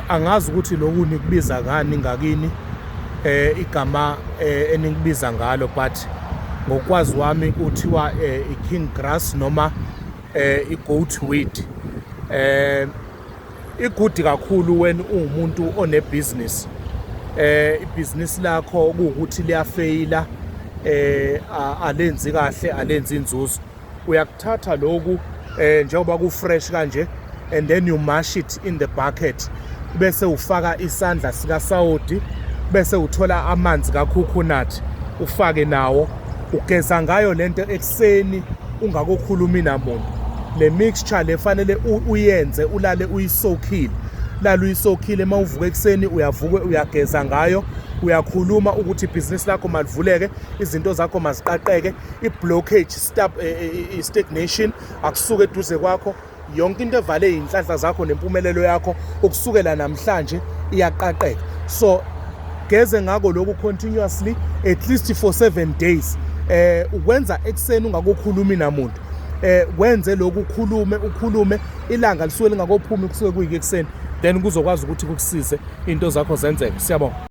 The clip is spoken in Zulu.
Angazi ukuthi lokhu nikubiza ngani ngakini igama enikubiza ngalo, but ngokwazi wami kuthiwa i-king grass noma i-goat weed. Igudi kakhulu when uwumuntu onebhizinisi, ibhizinisi lakho kuwukuthi liyafeyila, alenzi kahle, alenzi inzuzo. Uyakuthatha lokhu njengoba ku-fresh kanje, and then you mash it in the bucket, bese ufaka isandla sikasawoti, bese uthola amanzi kakhokhonati ufake nawo, ugeza ngayo lento ekuseni ungakokhulumi namuntu. Le mixture le fanele uyenze ulale uyisokhile, lala uyisokhile. Uma uvuka ekuseni uyavuka uyageza ngayo, uyakhuluma ukuthi ibhizinisi lakho malivuleke, izinto zakho maziqaqeke, i-blockage stop, i-stagnation akusuke eduze kwakho. Yonke into evale iy'nhlanhla zakho nempumelelo yakho ukusukela namhlanje iyaqaqeka. So geze ngako lokhu continuously at least for 7 days. Ukwenza ekuseni ungakokhulumi namuntu, wenze lokhu ukhulume ilanga lisuke lingakophumi kusuke kuyike ekuseni, then kuzokwazi ukuthi kukusize into zakho zenzeke. Siyabonga.